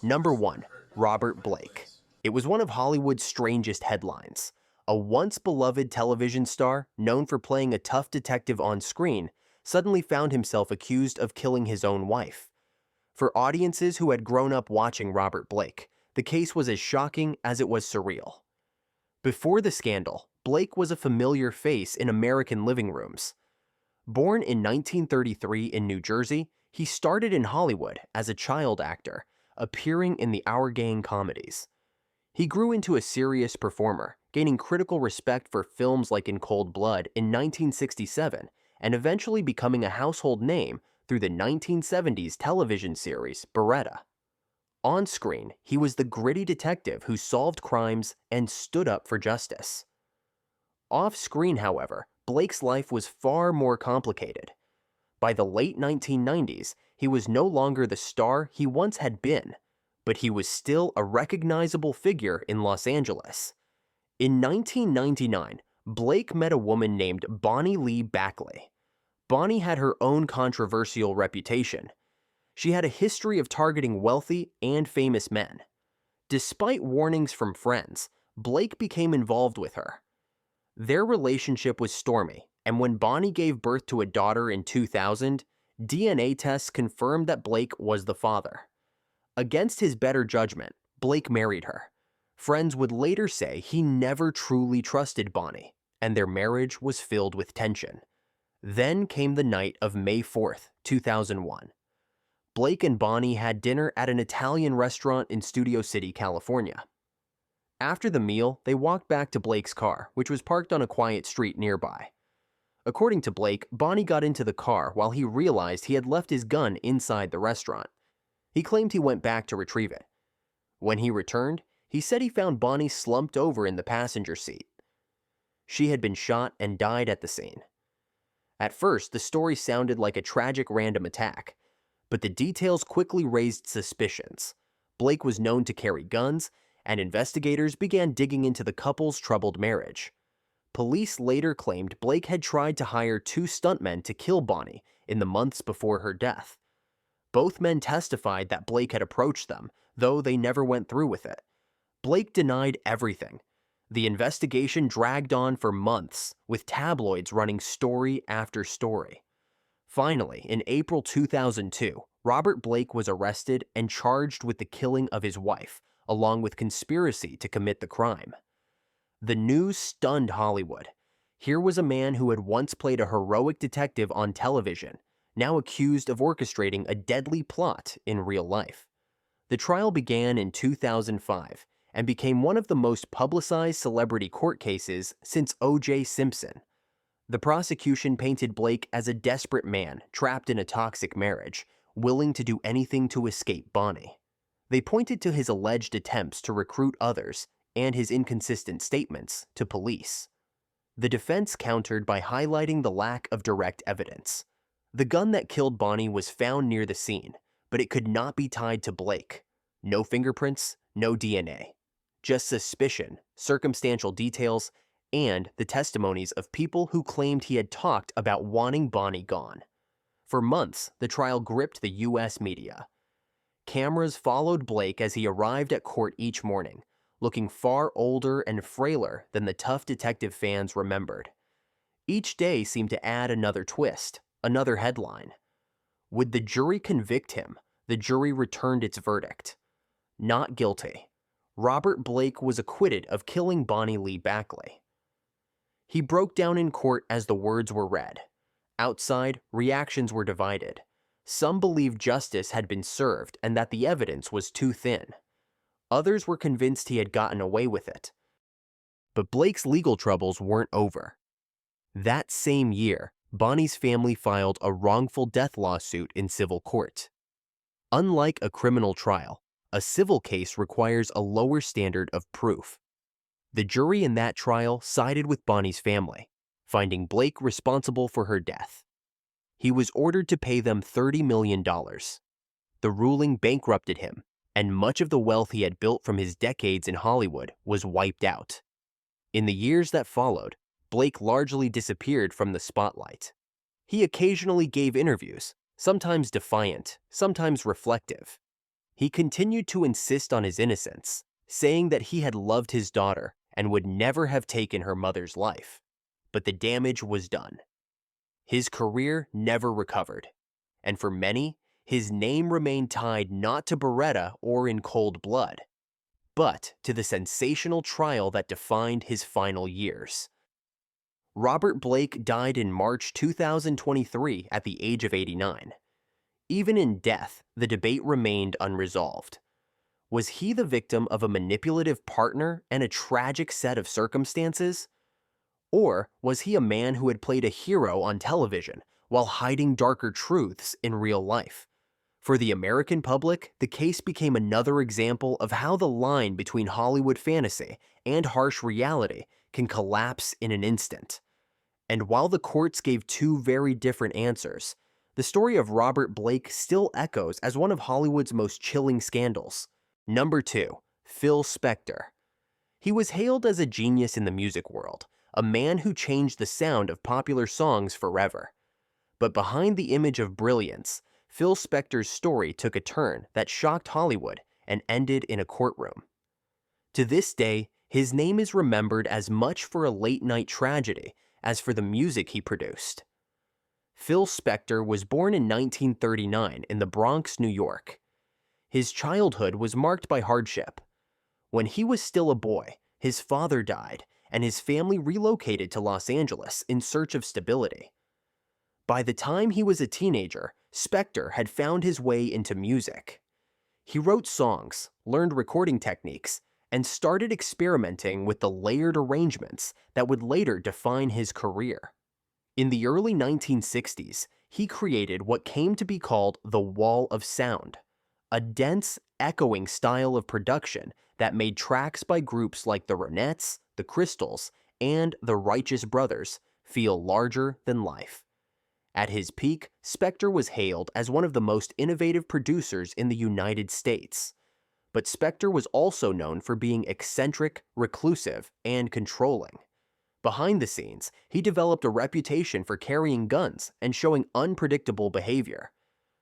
Number 1. Robert Blake. It was one of Hollywood's strangest headlines. A once-beloved television star, known for playing a tough detective on screen, suddenly found himself accused of killing his own wife. For audiences who had grown up watching Robert Blake, the case was as shocking as it was surreal. Before the scandal, Blake was a familiar face in American living rooms. Born in 1933 in New Jersey, he started in Hollywood as a child actor, appearing in the Our Gang comedies. He grew into a serious performer, gaining critical respect for films like In Cold Blood in 1967, and eventually becoming a household name through the 1970s television series Beretta. On screen, he was the gritty detective who solved crimes and stood up for justice. Off-screen, however, Blake's life was far more complicated. By the late 1990s, he was no longer the star he once had been, but he was still a recognizable figure in Los Angeles. In 1999, Blake met a woman named Bonnie Lee Bakley. Bonnie had her own controversial reputation. She had a history of targeting wealthy and famous men. Despite warnings from friends, Blake became involved with her. Their relationship was stormy, and when Bonnie gave birth to a daughter in 2000, DNA tests confirmed that Blake was the father. Against his better judgment, Blake married her. Friends would later say he never truly trusted Bonnie, and their marriage was filled with tension. Then came the night of May 4th, 2001. Blake and Bonnie had dinner at an Italian restaurant in Studio City, California. After the meal, they walked back to Blake's car, which was parked on a quiet street nearby. According to Blake, Bonnie got into the car while he realized he had left his gun inside the restaurant. He claimed he went back to retrieve it. When he returned, he said he found Bonnie slumped over in the passenger seat. She had been shot and died at the scene. At first, the story sounded like a tragic random attack, but the details quickly raised suspicions. Blake was known to carry guns, and investigators began digging into the couple's troubled marriage. Police later claimed Blake had tried to hire 2 stuntmen to kill Bonnie in the months before her death. Both men testified that Blake had approached them, though they never went through with it. Blake denied everything. The investigation dragged on for months, with tabloids running story after story. Finally, in April 2002, Robert Blake was arrested and charged with the killing of his wife, along with conspiracy to commit the crime. The news stunned Hollywood. Here was a man who had once played a heroic detective on television, now accused of orchestrating a deadly plot in real life. The trial began in 2005 and became one of the most publicized celebrity court cases since O.J. Simpson. The prosecution painted Blake as a desperate man trapped in a toxic marriage, willing to do anything to escape Bonnie. They pointed to his alleged attempts to recruit others and his inconsistent statements to police. The defense countered by highlighting the lack of direct evidence. The gun that killed Bonnie was found near the scene, but it could not be tied to Blake. No fingerprints, no DNA. Just suspicion, circumstantial details, and the testimonies of people who claimed he had talked about wanting Bonnie gone. For months, the trial gripped the U.S. media. Cameras followed Blake as he arrived at court each morning, looking far older and frailer than the tough detective fans remembered. Each day seemed to add another twist, another headline. Would the jury convict him? The jury returned its verdict. Not guilty. Robert Blake was acquitted of killing Bonnie Lee Bakley. He broke down in court as the words were read. Outside, reactions were divided. Some believed justice had been served and that the evidence was too thin. Others were convinced he had gotten away with it. But Blake's legal troubles weren't over. That same year, Bonnie's family filed a wrongful death lawsuit in civil court. Unlike a criminal trial, a civil case requires a lower standard of proof. The jury in that trial sided with Bonnie's family, finding Blake responsible for her death. He was ordered to pay them $30 million. The ruling bankrupted him, and much of the wealth he had built from his decades in Hollywood was wiped out. In the years that followed, Blake largely disappeared from the spotlight. He occasionally gave interviews, sometimes defiant, sometimes reflective. He continued to insist on his innocence, saying that he had loved his daughter and would never have taken her mother's life. But the damage was done. His career never recovered, and for many, his name remained tied not to Beretta or In Cold Blood, but to the sensational trial that defined his final years. Robert Blake died in March 2023 at the age of 89. Even in death, the debate remained unresolved. Was he the victim of a manipulative partner and a tragic set of circumstances? Or was he a man who had played a hero on television while hiding darker truths in real life? For the American public, the case became another example of how the line between Hollywood fantasy and harsh reality can collapse in an instant. And while the courts gave two very different answers, the story of Robert Blake still echoes as one of Hollywood's most chilling scandals. Number 2. Phil Spector. He was hailed as a genius in the music world, a man who changed the sound of popular songs forever. But behind the image of brilliance, Phil Spector's story took a turn that shocked Hollywood and ended in a courtroom. To this day, his name is remembered as much for a late-night tragedy as for the music he produced. Phil Spector was born in 1939 in the Bronx, New York. His childhood was marked by hardship. When he was still a boy, his father died, and his family relocated to Los Angeles in search of stability. By the time he was a teenager, Spector had found his way into music. He wrote songs, learned recording techniques, and started experimenting with the layered arrangements that would later define his career. In the early 1960s, he created what came to be called the Wall of Sound, a dense, echoing style of production that made tracks by groups like the Ronettes, the Crystals, and the Righteous Brothers feel larger than life. At his peak, Spector was hailed as one of the most innovative producers in the United States. But Spector was also known for being eccentric, reclusive, and controlling. Behind the scenes, he developed a reputation for carrying guns and showing unpredictable behavior.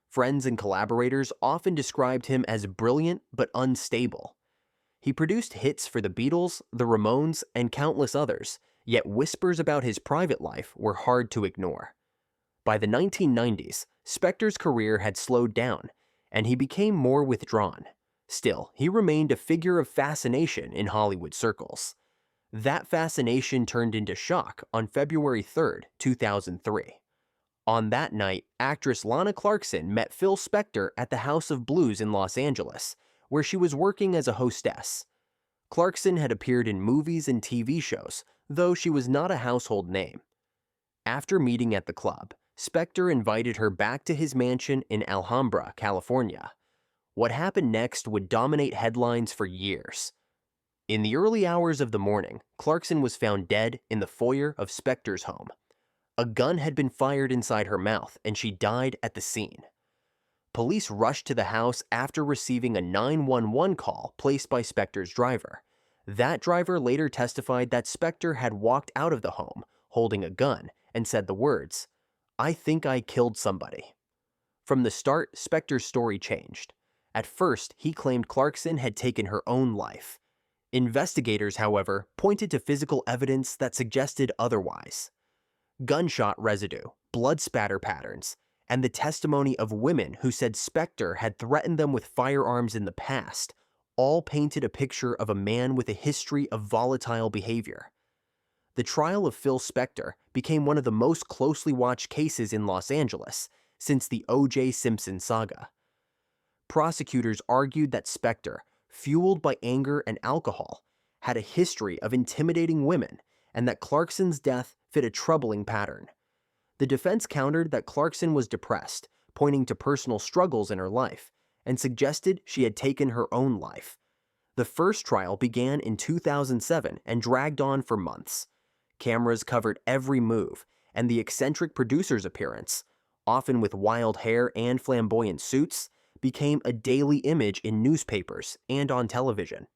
Friends and collaborators often described him as brilliant but unstable. He produced hits for the Beatles, the Ramones, and countless others, yet whispers about his private life were hard to ignore. By the 1990s, Spector's career had slowed down, and he became more withdrawn. Still, he remained a figure of fascination in Hollywood circles. That fascination turned into shock on February 3, 2003. On that night, actress Lana Clarkson met Phil Spector at the House of Blues in Los Angeles, where she was working as a hostess. Clarkson had appeared in movies and TV shows, though she was not a household name. After meeting at the club, Spector invited her back to his mansion in Alhambra, California. What happened next would dominate headlines for years. In the early hours of the morning, Clarkson was found dead in the foyer of Spector's home. A gun had been fired inside her mouth, and she died at the scene. Police rushed to the house after receiving a 911 call placed by Spector's driver. That driver later testified that Spector had walked out of the home, holding a gun, and said the words, "I think I killed somebody." From the start, Spector's story changed. At first, he claimed Clarkson had taken her own life. Investigators, however, pointed to physical evidence that suggested otherwise. Gunshot residue, blood spatter patterns, and the testimony of women who said Spector had threatened them with firearms in the past all painted a picture of a man with a history of volatile behavior. The trial of Phil Spector became one of the most closely watched cases in Los Angeles since the O.J. Simpson saga. Prosecutors argued that Spector, fueled by anger and alcohol, had a history of intimidating women and that Clarkson's death fit a troubling pattern. The defense countered that Clarkson was depressed, pointing to personal struggles in her life, and suggested she had taken her own life. The first trial began in 2007 and dragged on for months. Cameras covered every move, and the eccentric producer's appearance, often with wild hair and flamboyant suits, became a daily image in newspapers and on television.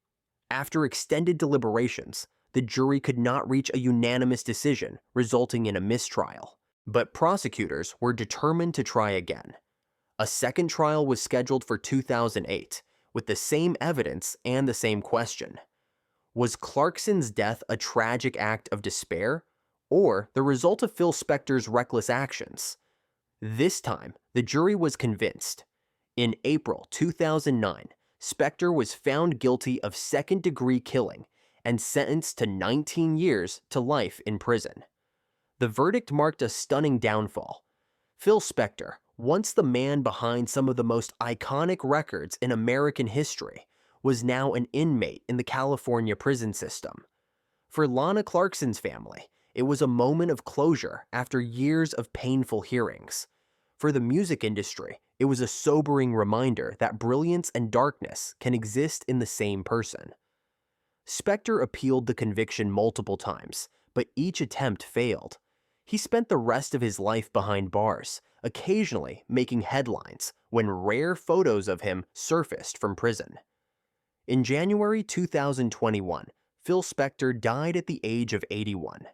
After extended deliberations, the jury could not reach a unanimous decision, resulting in a mistrial. But prosecutors were determined to try again. A second trial was scheduled for 2008, with the same evidence and the same question. Was Clarkson's death a tragic act of despair, or the result of Phil Spector's reckless actions? This time, the jury was convinced. In April 2009, Spector was found guilty of second-degree killing and sentenced to 19 years to life in prison. The verdict marked a stunning downfall. Phil Spector, once the man behind some of the most iconic records in American history, was now an inmate in the California prison system. For Lana Clarkson's family, it was a moment of closure after years of painful hearings. For the music industry, it was a sobering reminder that brilliance and darkness can exist in the same person. Spector appealed the conviction multiple times, but each attempt failed. He spent the rest of his life behind bars, occasionally making headlines when rare photos of him surfaced from prison. In January 2021, Phil Spector died at the age of 81.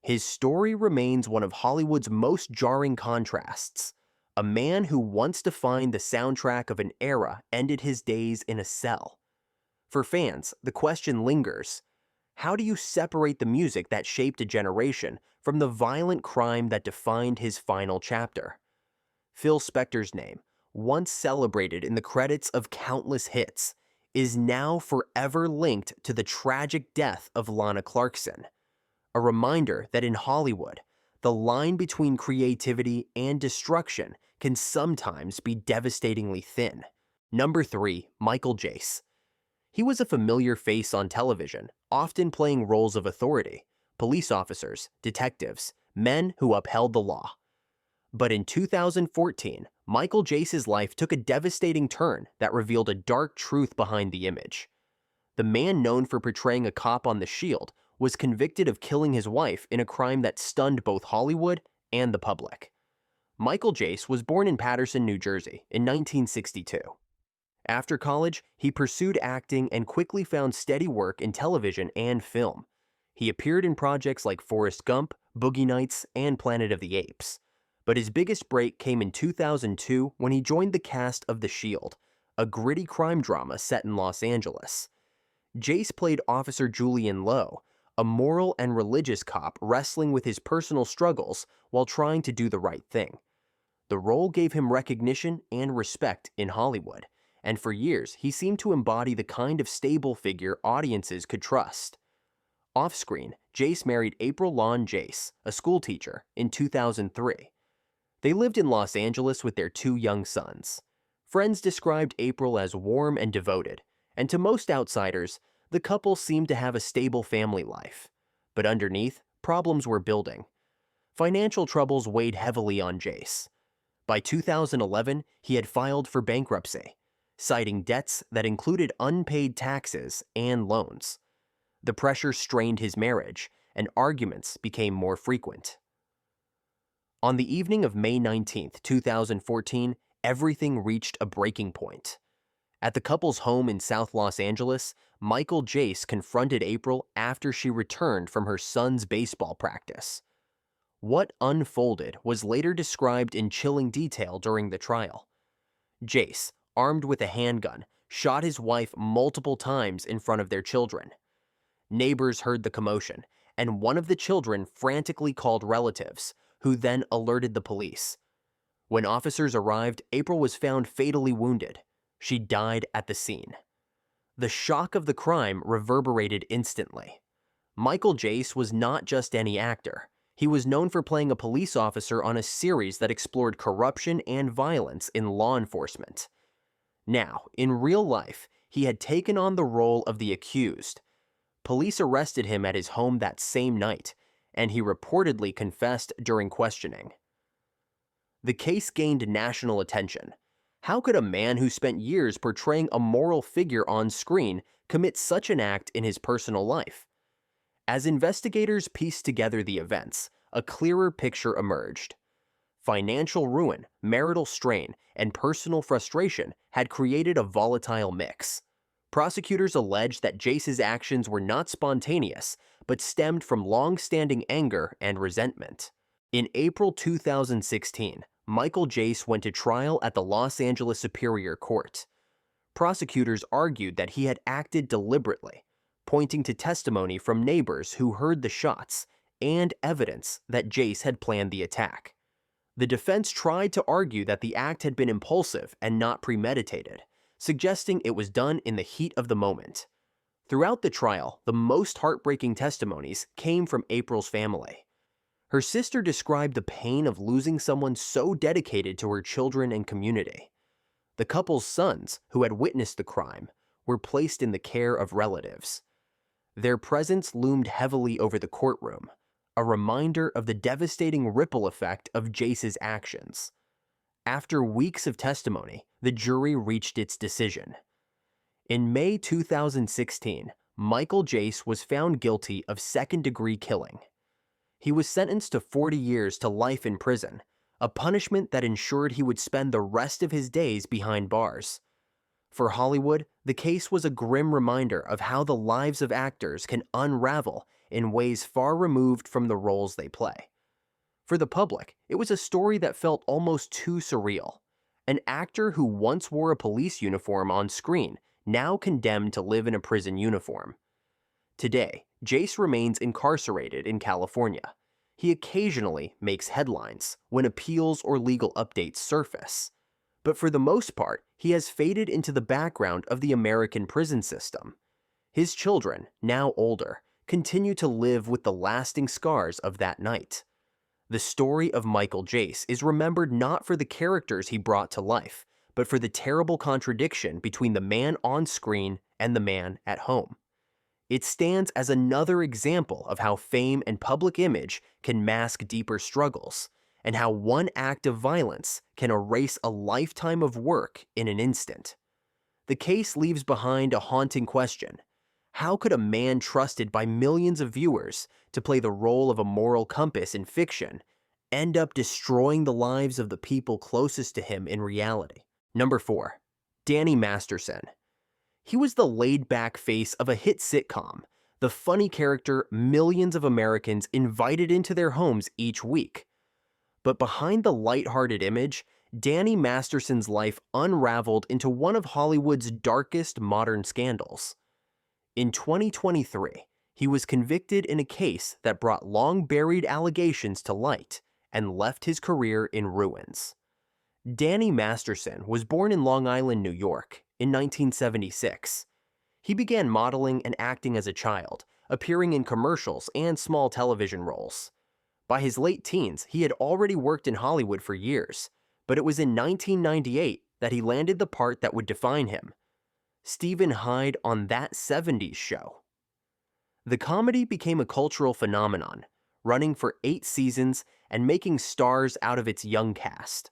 His story remains one of Hollywood's most jarring contrasts. A man who once defined the soundtrack of an era ended his days in a cell. For fans, the question lingers: how do you separate the music that shaped a generation from the violent crime that defined his final chapter? Phil Spector's name, once celebrated in the credits of countless hits, is now forever linked to the tragic death of Lana Clarkson. A reminder that in Hollywood, the line between creativity and destruction can sometimes be devastatingly thin. Number 3. Michael Jace. He was a familiar face on television, often playing roles of authority: police officers, detectives, men who upheld the law. But in 2014, Michael Jace's life took a devastating turn that revealed a dark truth behind the image. The man known for portraying a cop on The Shield was convicted of killing his wife in a crime that stunned both Hollywood and the public. Michael Jace was born in Paterson, New Jersey, in 1962. After college, he pursued acting and quickly found steady work in television and film. He appeared in projects like Forrest Gump, Boogie Nights, and Planet of the Apes. But his biggest break came in 2002 when he joined the cast of The Shield, a gritty crime drama set in Los Angeles. Jace played Officer Julian Lowe, a moral and religious cop wrestling with his personal struggles while trying to do the right thing. The role gave him recognition and respect in Hollywood, and for years he seemed to embody the kind of stable figure audiences could trust. Off-screen, Jace married April Lawn Jace, a schoolteacher, in 2003. They lived in Los Angeles with their 2 young sons. Friends described April as warm and devoted, and to most outsiders, the couple seemed to have a stable family life. But underneath, problems were building. Financial troubles weighed heavily on Jace. By 2011, he had filed for bankruptcy, citing debts that included unpaid taxes and loans. The pressure strained his marriage, and arguments became more frequent. On the evening of May 19, 2014, everything reached a breaking point. At the couple's home in South Los Angeles, Michael Jace confronted April after she returned from her son's baseball practice. What unfolded was later described in chilling detail during the trial. Jace, armed with a handgun, shot his wife multiple times in front of their children. Neighbors heard the commotion, and one of the children frantically called relatives, who then alerted the police. When officers arrived, April was found fatally wounded. She died at the scene. The shock of the crime reverberated instantly. Michael Jace was not just any actor. He was known for playing a police officer on a series that explored corruption and violence in law enforcement. Now, in real life, he had taken on the role of the accused. Police arrested him at his home that same night, and he reportedly confessed during questioning. The case gained national attention. How could a man who spent years portraying a moral figure on screen commit such an act in his personal life? As investigators pieced together the events, a clearer picture emerged. Financial ruin, marital strain, and personal frustration had created a volatile mix. Prosecutors alleged that Jace's actions were not spontaneous, but stemmed from long-standing anger and resentment. In April 2016, Michael Jace went to trial at the Los Angeles Superior Court. prosecutors argued that he had acted deliberately, pointing to testimony from neighbors who heard the shots and evidence that Jace had planned the attack. The defense tried to argue that the act had been impulsive and not premeditated, suggesting it was done in the heat of the moment. Throughout the trial, the most heartbreaking testimonies came from April's family. Her sister described the pain of losing someone so dedicated to her children and community. The couple's sons, who had witnessed the crime, were placed in the care of relatives. Their presence loomed heavily over the courtroom, a reminder of the devastating ripple effect of Jace's actions. After weeks of testimony, the jury reached its decision. In May 2016, Michael Jace was found guilty of second-degree killing. He was sentenced to 40 years to life in prison, a punishment that ensured he would spend the rest of his days behind bars. For Hollywood, the case was a grim reminder of how the lives of actors can unravel in ways far removed from the roles they play. For the public, it was a story that felt almost too surreal. An actor who once wore a police uniform on screen, now condemned to live in a prison uniform. Today, Jace remains incarcerated in California. He occasionally makes headlines when appeals or legal updates surface. But for the most part, he has faded into the background of the American prison system. His children, now older, continue to live with the lasting scars of that night. The story of Michael Jace is remembered not for the characters he brought to life, but for the terrible contradiction between the man on screen and the man at home. It stands as another example of how fame and public image can mask deeper struggles, and how one act of violence can erase a lifetime of work in an instant. The case leaves behind a haunting question. How could a man trusted by millions of viewers to play the role of a moral compass in fiction end up destroying the lives of the people closest to him in reality? Number 4. Danny Masterson. He was the laid-back face of a hit sitcom, the funny character millions of Americans invited into their homes each week. But behind the lighthearted image, Danny Masterson's life unraveled into one of Hollywood's darkest modern scandals. In 2023, he was convicted in a case that brought long-buried allegations to light and left his career in ruins. Danny Masterson was born in Long Island, New York, in 1976. He began modeling and acting as a child, appearing in commercials and small television roles. By his late teens, he had already worked in Hollywood for years, but it was in 1998 that he landed the part that would define him: Stephen Hyde on That 70s Show. The comedy became a cultural phenomenon, running for 8 seasons and making stars out of its young cast.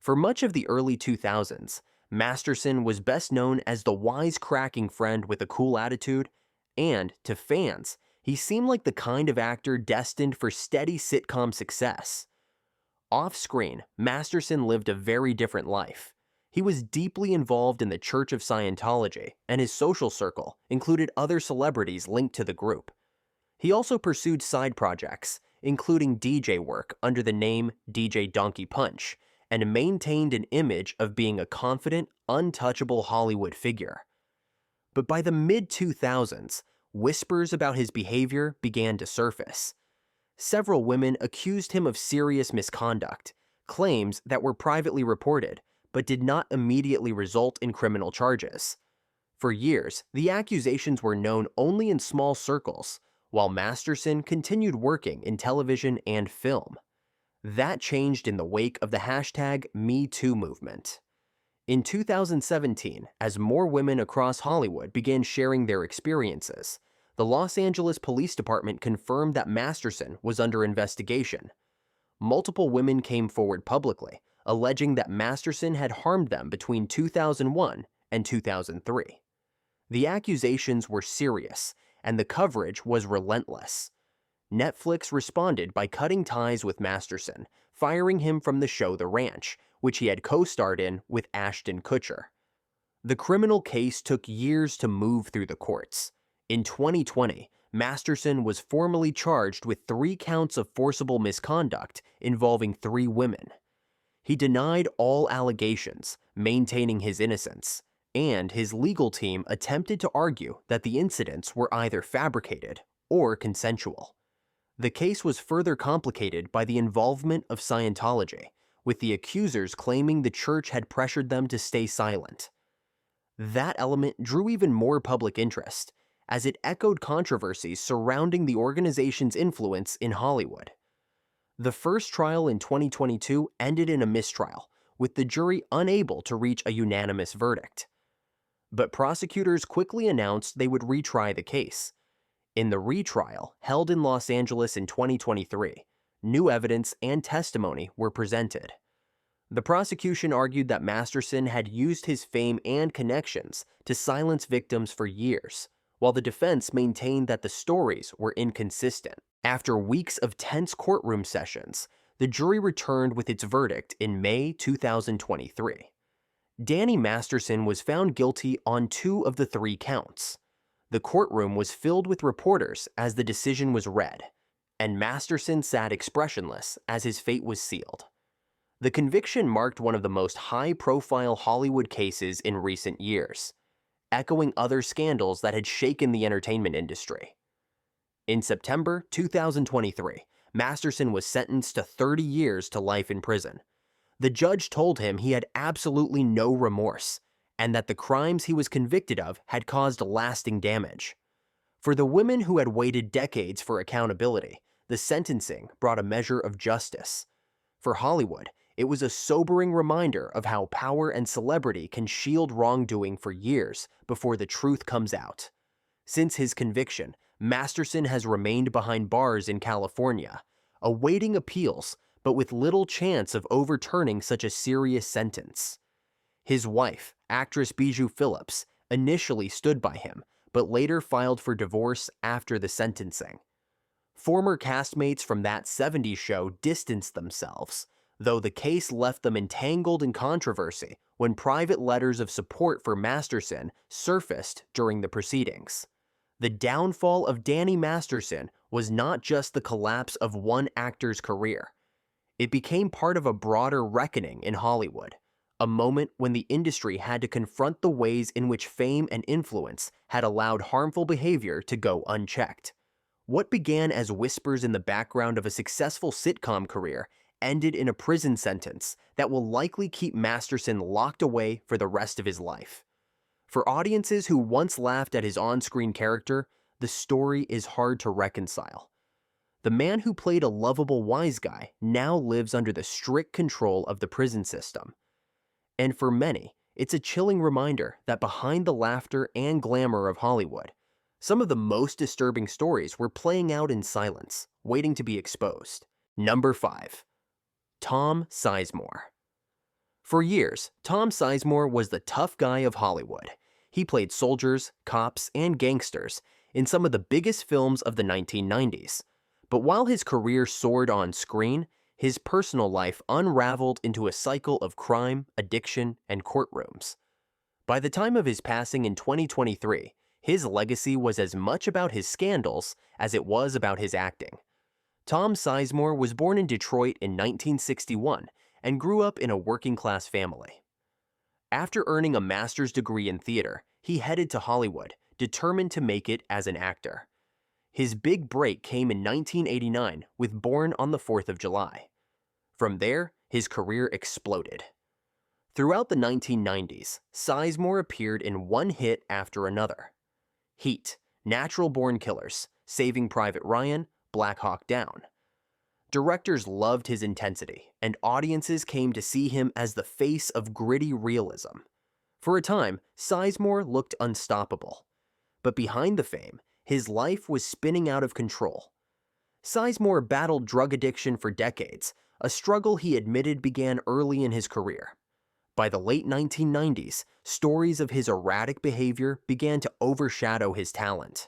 For much of the early 2000s, Masterson was best known as the wisecracking friend with a cool attitude, and, to fans, he seemed like the kind of actor destined for steady sitcom success. Off-screen, Masterson lived a very different life. He was deeply involved in the Church of Scientology, and his social circle included other celebrities linked to the group. He also pursued side projects, including DJ work under the name DJ Donkey Punch, and maintained an image of being a confident, untouchable Hollywood figure. But by the mid-2000s, whispers about his behavior began to surface. Several women accused him of serious misconduct, claims that were privately reported, but did not immediately result in criminal charges. For years, the accusations were known only in small circles, while Masterson continued working in television and film. That changed in the wake of the hashtag #MeToo movement. In 2017, as more women across Hollywood began sharing their experiences, the Los Angeles Police Department confirmed that Masterson was under investigation. Multiple women came forward publicly, alleging that Masterson had harmed them between 2001 and 2003. The accusations were serious, and the coverage was relentless. Netflix responded by cutting ties with Masterson, firing him from the show The Ranch, which he had co-starred in with Ashton Kutcher. The criminal case took years to move through the courts. In 2020, Masterson was formally charged with 3 counts of forcible misconduct involving 3 women. He denied all allegations, maintaining his innocence, and his legal team attempted to argue that the incidents were either fabricated or consensual. The case was further complicated by the involvement of Scientology, with the accusers claiming the church had pressured them to stay silent. That element drew even more public interest, as it echoed controversies surrounding the organization's influence in Hollywood. The first trial in 2022 ended in a mistrial, with the jury unable to reach a unanimous verdict. But prosecutors quickly announced they would retry the case. In the retrial, held in Los Angeles in 2023, new evidence and testimony were presented. The prosecution argued that Masterson had used his fame and connections to silence victims for years, while the defense maintained that the stories were inconsistent. After weeks of tense courtroom sessions, the jury returned with its verdict in May 2023. Danny Masterson was found guilty on 2 of the 3 counts. The courtroom was filled with reporters as the decision was read, and Masterson sat expressionless as his fate was sealed. The conviction marked one of the most high-profile Hollywood cases in recent years, echoing other scandals that had shaken the entertainment industry. In September 2023, Masterson was sentenced to 30 years to life in prison. The judge told him he had absolutely no remorse, and that the crimes he was convicted of had caused lasting damage. For the women who had waited decades for accountability, the sentencing brought a measure of justice. For Hollywood, it was a sobering reminder of how power and celebrity can shield wrongdoing for years before the truth comes out. Since his conviction, Masterson has remained behind bars in California, awaiting appeals, but with little chance of overturning such a serious sentence. His wife, actress Bijou Phillips, initially stood by him, but later filed for divorce after the sentencing. Former castmates from that '70s show distanced themselves, though the case left them entangled in controversy when private letters of support for Masterson surfaced during the proceedings. The downfall of Danny Masterson was not just the collapse of one actor's career. It became part of a broader reckoning in Hollywood, a moment when the industry had to confront the ways in which fame and influence had allowed harmful behavior to go unchecked. What began as whispers in the background of a successful sitcom career ended in a prison sentence that will likely keep Masterson locked away for the rest of his life. For audiences who once laughed at his on-screen character, the story is hard to reconcile. The man who played a lovable wise guy now lives under the strict control of the prison system. And for many, it's a chilling reminder that behind the laughter and glamour of Hollywood, some of the most disturbing stories were playing out in silence, waiting to be exposed. Number 5. Tom Sizemore. For years, Tom Sizemore was the tough guy of Hollywood. He played soldiers, cops, and gangsters in some of the biggest films of the 1990s. But while his career soared on screen, his personal life unraveled into a cycle of crime, addiction, and courtrooms. By the time of his passing in 2023, his legacy was as much about his scandals as it was about his acting. Tom Sizemore was born in Detroit in 1961 and grew up in a working-class family. After earning a master's degree in theater, he headed to Hollywood, determined to make it as an actor. His big break came in 1989 with Born on the 4th of July. From there, his career exploded. Throughout the 1990s, Sizemore appeared in one hit after another. Heat, Natural Born Killers, Saving Private Ryan, Black Hawk Down. Directors loved his intensity, and audiences came to see him as the face of gritty realism. For a time, Sizemore looked unstoppable. But behind the fame, his life was spinning out of control. Sizemore battled drug addiction for decades, a struggle he admitted began early in his career. By the late 1990s, stories of his erratic behavior began to overshadow his talent.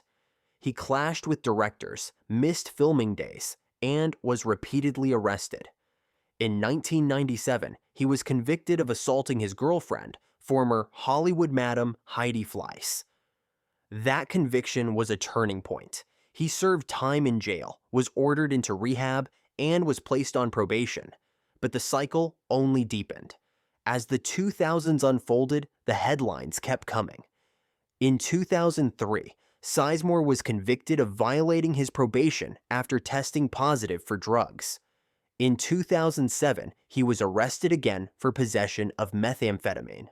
He clashed with directors, missed filming days, and was repeatedly arrested. In 1997, he was convicted of assaulting his girlfriend, former Hollywood madam Heidi Fleiss. That conviction was a turning point. He served time in jail, was ordered into rehab, and was placed on probation. But the cycle only deepened. As the 2000s unfolded, the headlines kept coming. In 2003, Sizemore was convicted of violating his probation after testing positive for drugs. In 2007, he was arrested again for possession of methamphetamine.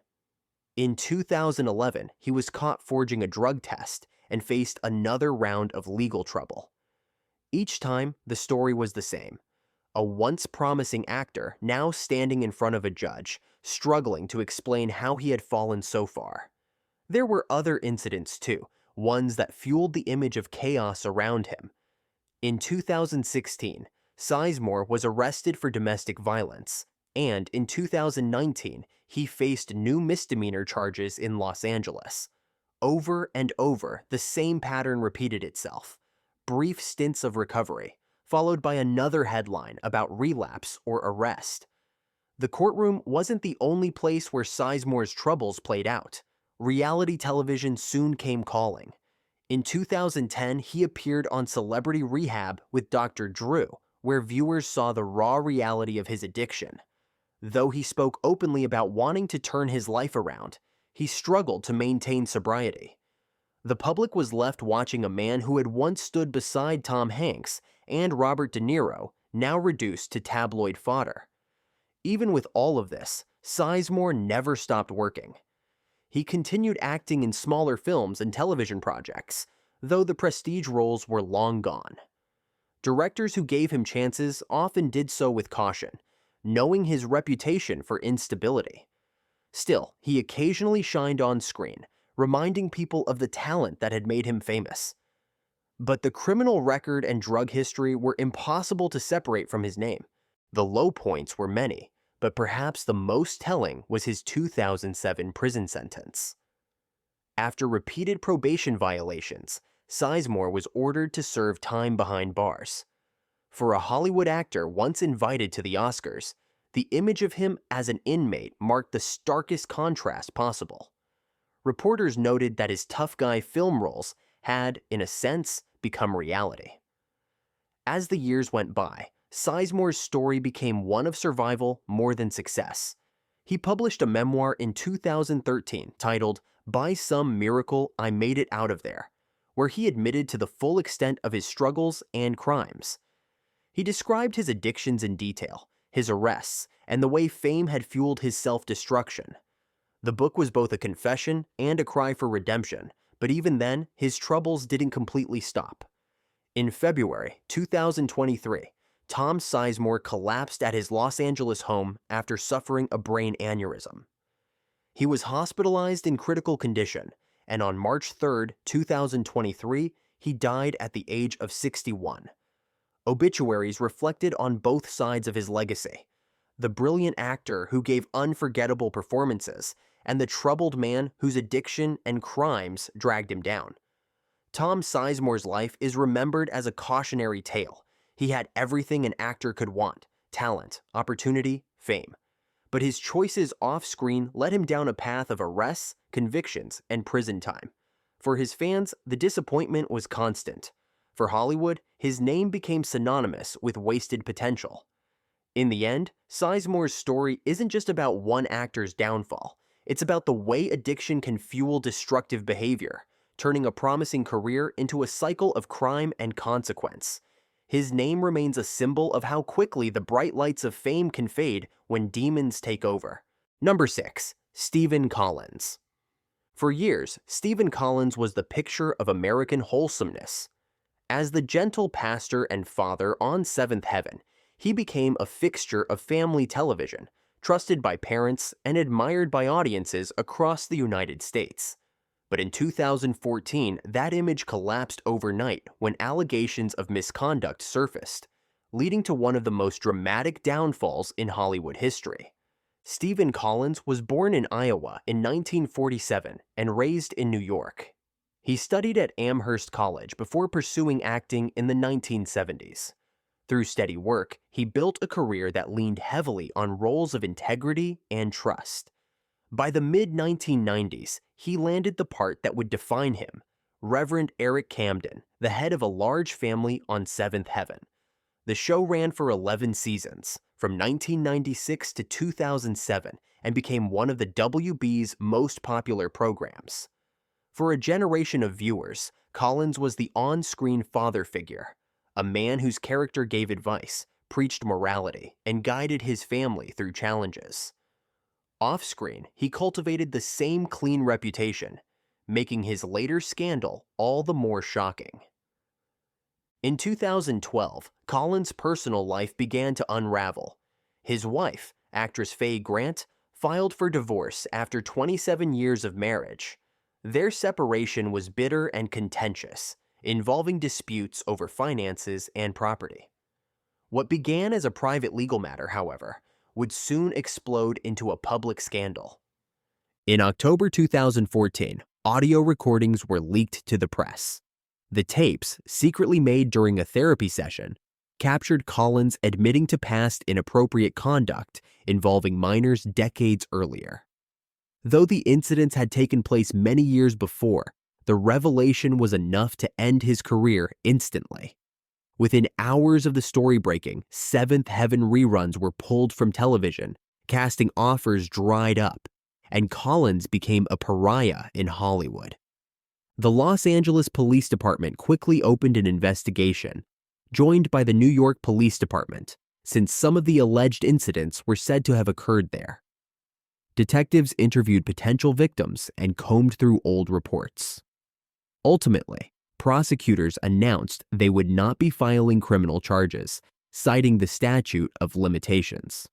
In 2011, he was caught forging a drug test and faced another round of legal trouble. Each time, the story was the same. A once promising actor now standing in front of a judge, struggling to explain how he had fallen so far. There were other incidents too, ones that fueled the image of chaos around him. In 2016, Sizemore was arrested for domestic violence, and in 2019, he faced new misdemeanor charges in Los Angeles. Over and over, the same pattern repeated itself. Brief stints of recovery, followed by another headline about relapse or arrest. The courtroom wasn't the only place where Sizemore's troubles played out. Reality television soon came calling. In 2010, he appeared on Celebrity Rehab with Dr. Drew, where viewers saw the raw reality of his addiction. Though he spoke openly about wanting to turn his life around, he struggled to maintain sobriety. The public was left watching a man who had once stood beside Tom Hanks and Robert De Niro, now reduced to tabloid fodder. Even with all of this, Sizemore never stopped working. He continued acting in smaller films and television projects, though the prestige roles were long gone. Directors who gave him chances often did so with caution, knowing his reputation for instability. Still, he occasionally shined on screen, reminding people of the talent that had made him famous. But the criminal record and drug history were impossible to separate from his name. The low points were many, but perhaps the most telling was his 2007 prison sentence. After repeated probation violations, Sizemore was ordered to serve time behind bars. For a Hollywood actor once invited to the Oscars, the image of him as an inmate marked the starkest contrast possible. Reporters noted that his tough guy film roles had, in a sense, become reality. As the years went by, Sizemore's story became one of survival more than success. He published a memoir in 2013 titled "By Some Miracle, I Made It Out of There," where he admitted to the full extent of his struggles and crimes. He described his addictions in detail, his arrests, and the way fame had fueled his self-destruction. The book was both a confession and a cry for redemption, but even then, his troubles didn't completely stop. In February 2023, Tom Sizemore collapsed at his Los Angeles home after suffering a brain aneurysm. He was hospitalized in critical condition, and on March 3, 2023, he died at the age of 61. Obituaries reflected on both sides of his legacy: the brilliant actor who gave unforgettable performances, and the troubled man whose addiction and crimes dragged him down. Tom Sizemore's life is remembered as a cautionary tale. He had everything an actor could want: talent, opportunity, fame. But his choices off-screen led him down a path of arrests, convictions, and prison time. For his fans, the disappointment was constant. For Hollywood, his name became synonymous with wasted potential. In the end, Sizemore's story isn't just about one actor's downfall. It's about the way addiction can fuel destructive behavior, turning a promising career into a cycle of crime and consequence. His name remains a symbol of how quickly the bright lights of fame can fade when demons take over. Number 6. Stephen Collins. For years, Stephen Collins was the picture of American wholesomeness. As the gentle pastor and father on Seventh Heaven, he became a fixture of family television, trusted by parents and admired by audiences across the United States. But in 2014, that image collapsed overnight when allegations of misconduct surfaced, leading to one of the most dramatic downfalls in Hollywood history. Stephen Collins was born in Iowa in 1947 and raised in New York. He studied at Amherst College before pursuing acting in the 1970s. Through steady work, he built a career that leaned heavily on roles of integrity and trust. By the mid-1990s, he landed the part that would define him: Reverend Eric Camden, the head of a large family on Seventh Heaven. The show ran for 11 seasons, from 1996 to 2007, and became one of the WB's most popular programs. For a generation of viewers, Collins was the on-screen father figure, a man whose character gave advice, preached morality, and guided his family through challenges. Off-screen, he cultivated the same clean reputation, making his later scandal all the more shocking. In 2012, Collins' personal life began to unravel. His wife, actress Faye Grant, filed for divorce after 27 years of marriage. Their separation was bitter and contentious, involving disputes over finances and property. What began as a private legal matter, however, would soon explode into a public scandal. In October 2014, audio recordings were leaked to the press. The tapes, secretly made during a therapy session, captured Collins admitting to past inappropriate conduct involving minors decades earlier. Though the incidents had taken place many years before, the revelation was enough to end his career instantly. Within hours of the story breaking, Seventh Heaven reruns were pulled from television, casting offers dried up, and Collins became a pariah in Hollywood. The Los Angeles Police Department quickly opened an investigation, joined by the New York Police Department, since some of the alleged incidents were said to have occurred there. Detectives interviewed potential victims and combed through old reports. Ultimately, prosecutors announced they would not be filing criminal charges, citing the statute of limitations.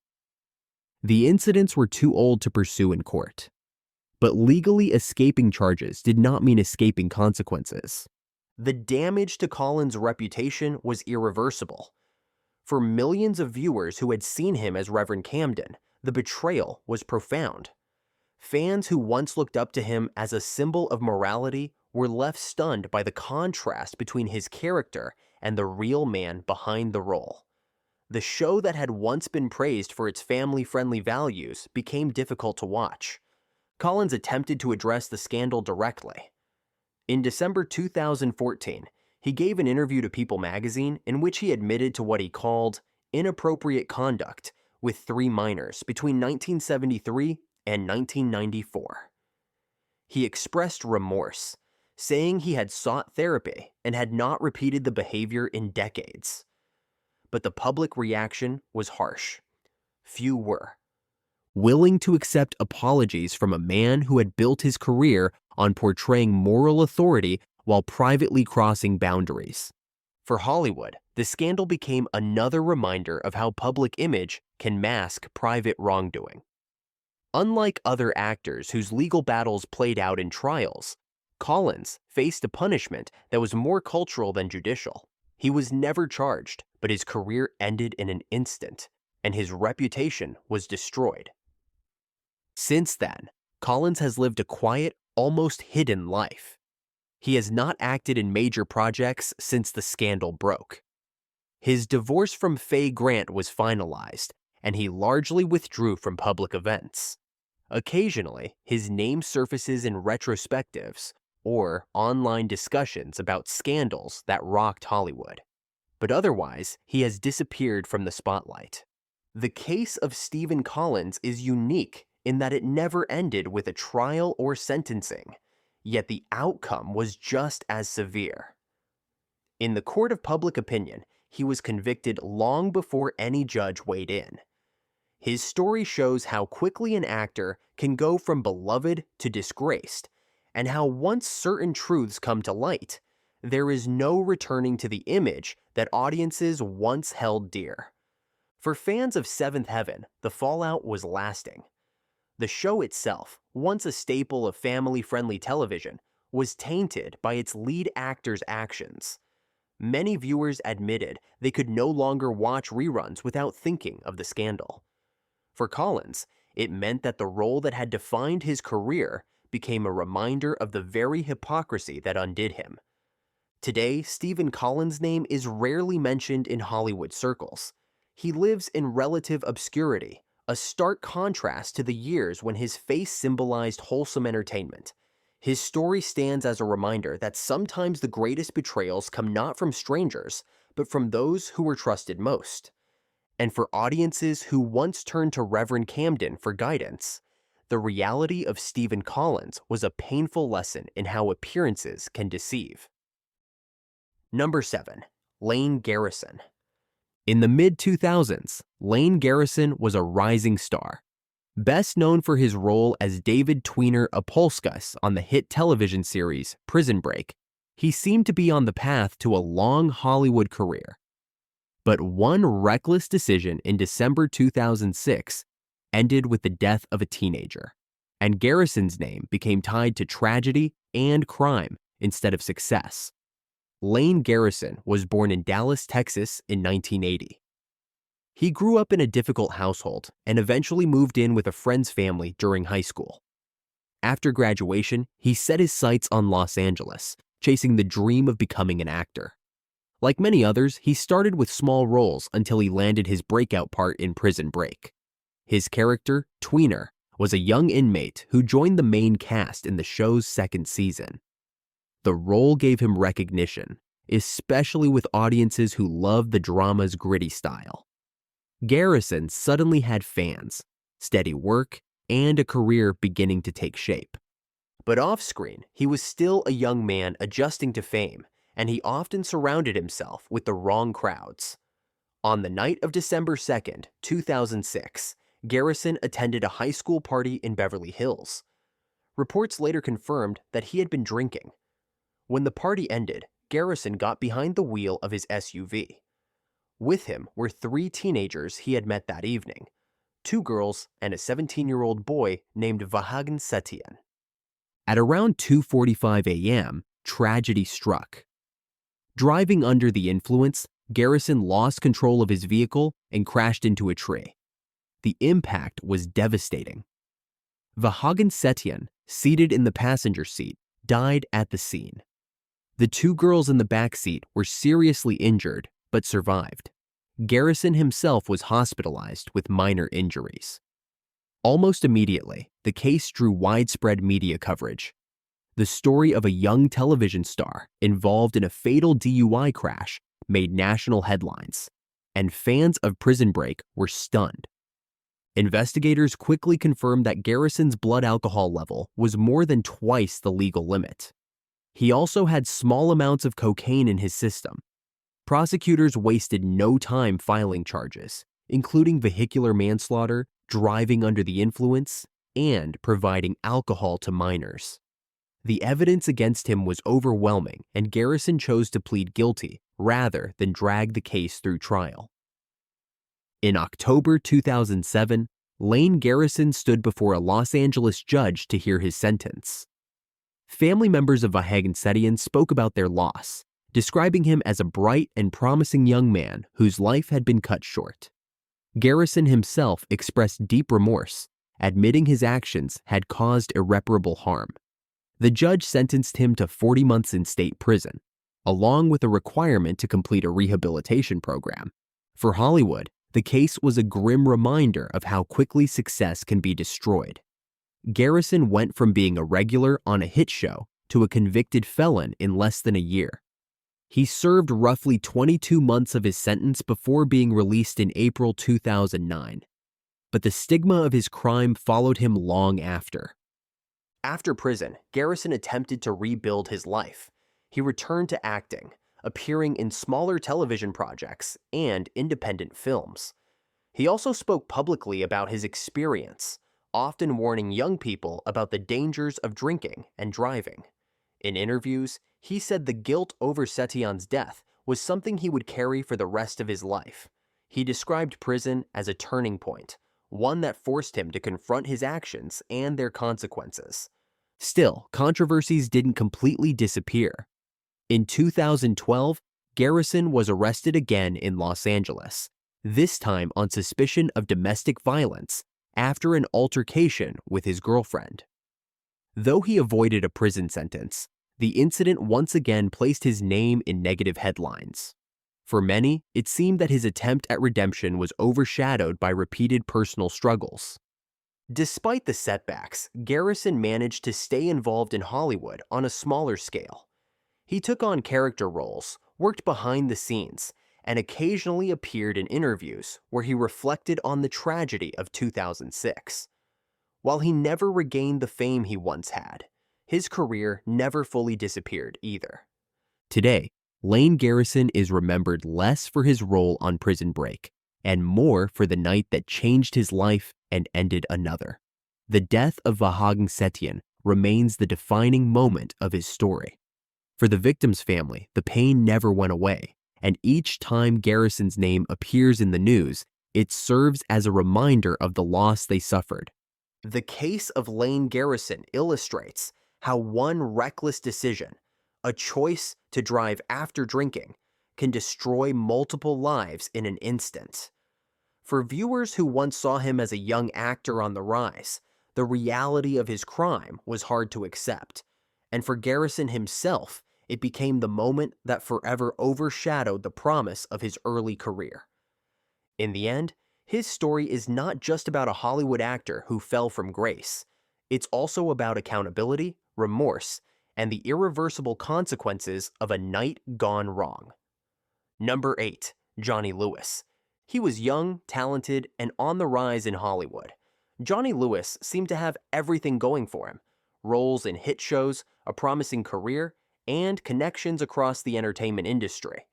The incidents were too old to pursue in court. But legally escaping charges did not mean escaping consequences. The damage to Collins' reputation was irreversible. For millions of viewers who had seen him as Reverend Camden, the betrayal was profound. Fans who once looked up to him as a symbol of morality were left stunned by the contrast between his character and the real man behind the role. The show that had once been praised for its family-friendly values became difficult to watch. Collins attempted to address the scandal directly. In December 2014, he gave an interview to People magazine in which he admitted to what he called inappropriate conduct with 3 minors between 1973 and 1994. He expressed remorse, saying he had sought therapy and had not repeated the behavior in decades. But the public reaction was harsh. Few were willing to accept apologies from a man who had built his career on portraying moral authority while privately crossing boundaries. For Hollywood, the scandal became another reminder of how public image can mask private wrongdoing. Unlike other actors whose legal battles played out in trials, Collins faced a punishment that was more cultural than judicial. He was never charged, but his career ended in an instant, and his reputation was destroyed. Since then, Collins has lived a quiet, almost hidden life. He has not acted in major projects since the scandal broke. His divorce from Faye Grant was finalized, and he largely withdrew from public events. Occasionally, his name surfaces in retrospectives or online discussions about scandals that rocked Hollywood. But otherwise, he has disappeared from the spotlight. The case of Stephen Collins is unique in that it never ended with a trial or sentencing, yet the outcome was just as severe. In the court of public opinion, he was convicted long before any judge weighed in. His story shows how quickly an actor can go from beloved to disgraced, and how once certain truths come to light, there is no returning to the image that audiences once held dear. For fans of Seventh Heaven, the fallout was lasting. The show itself, once a staple of family-friendly television, was tainted by its lead actor's actions. Many viewers admitted they could no longer watch reruns without thinking of the scandal. For Collins, it meant that the role that had defined his career became a reminder of the very hypocrisy that undid him. Today, Stephen Collins' name is rarely mentioned in Hollywood circles. He lives in relative obscurity, a stark contrast to the years when his face symbolized wholesome entertainment. His story stands as a reminder that sometimes the greatest betrayals come not from strangers, but from those who were trusted most. And for audiences who once turned to Reverend Camden for guidance, the reality of Stephen Collins was a painful lesson in how appearances can deceive. Number 7. Lane Garrison. In the mid-2000s, Lane Garrison was a rising star. Best known for his role as David Tweener Apolskus on the hit television series Prison Break, he seemed to be on the path to a long Hollywood career. But one reckless decision in December 2006 ended with the death of a teenager, and Garrison's name became tied to tragedy and crime instead of success. Lane Garrison was born in Dallas, Texas in 1980. He grew up in a difficult household and eventually moved in with a friend's family during high school. After graduation, he set his sights on Los Angeles, chasing the dream of becoming an actor. Like many others, he started with small roles until he landed his breakout part in Prison Break. His character, Tweener, was a young inmate who joined the main cast in the show's second season. The role gave him recognition, especially with audiences who loved the drama's gritty style. Garrison suddenly had fans, steady work, and a career beginning to take shape. But off-screen, he was still a young man adjusting to fame, and he often surrounded himself with the wrong crowds. On the night of December 2nd, 2006, Garrison attended a high school party in Beverly Hills. Reports later confirmed that he had been drinking. When the party ended, Garrison got behind the wheel of his SUV. With him were 3 teenagers he had met that evening, 2 girls and a 17-year-old boy named Vahagan Setian. At around 2:45 a.m., tragedy struck. Driving under the influence, Garrison lost control of his vehicle and crashed into a tree. The impact was devastating. Vahagan Setian, seated in the passenger seat, died at the scene. The 2 girls in the back seat were seriously injured but survived. Garrison himself was hospitalized with minor injuries. Almost immediately, the case drew widespread media coverage. The story of a young television star involved in a fatal DUI crash made national headlines, and fans of Prison Break were stunned. Investigators quickly confirmed that Garrison's blood alcohol level was more than twice the legal limit. He also had small amounts of cocaine in his system. Prosecutors wasted no time filing charges, including vehicular manslaughter, driving under the influence, and providing alcohol to minors. The evidence against him was overwhelming, and Garrison chose to plead guilty rather than drag the case through trial. In October 2007, Lane Garrison stood before a Los Angeles judge to hear his sentence. Family members of Vahagan Setian spoke about their loss, describing him as a bright and promising young man whose life had been cut short. Garrison himself expressed deep remorse, admitting his actions had caused irreparable harm. The judge sentenced him to 40 months in state prison, along with a requirement to complete a rehabilitation program. For Hollywood, the case was a grim reminder of how quickly success can be destroyed. Garrison went from being a regular on a hit show to a convicted felon in less than a year. He served roughly 22 months of his sentence before being released in April 2009. But the stigma of his crime followed him long after. After prison, Garrison attempted to rebuild his life. He returned to acting, appearing in smaller television projects and independent films. He also spoke publicly about his experience, often warning young people about the dangers of drinking and driving. In interviews, he said the guilt over Setian's death was something he would carry for the rest of his life. He described prison as a turning point, one that forced him to confront his actions and their consequences. Still, controversies didn't completely disappear. In 2012, Garrison was arrested again in Los Angeles, this time on suspicion of domestic violence after an altercation with his girlfriend. Though he avoided a prison sentence, the incident once again placed his name in negative headlines. For many, it seemed that his attempt at redemption was overshadowed by repeated personal struggles. Despite the setbacks, Garrison managed to stay involved in Hollywood on a smaller scale. He took on character roles, worked behind the scenes, and occasionally appeared in interviews where he reflected on the tragedy of 2006. While he never regained the fame he once had, his career never fully disappeared either. Today, Lane Garrison is remembered less for his role on Prison Break and more for the night that changed his life and ended another. The death of Vahagen Setien remains the defining moment of his story. For the victim's family, the pain never went away, and each time Garrison's name appears in the news, it serves as a reminder of the loss they suffered. The case of Lane Garrison illustrates how one reckless decision, a choice to drive after drinking, can destroy multiple lives in an instant. For viewers who once saw him as a young actor on the rise, the reality of his crime was hard to accept, and for Garrison himself, it became the moment that forever overshadowed the promise of his early career. In the end, his story is not just about a Hollywood actor who fell from grace. It's also about accountability, remorse, and the irreversible consequences of a night gone wrong. Number 8. Johnny Lewis. He was young, talented, and on the rise in Hollywood. Johnny Lewis seemed to have everything going for him: roles in hit shows, a promising career, and connections across the entertainment industry.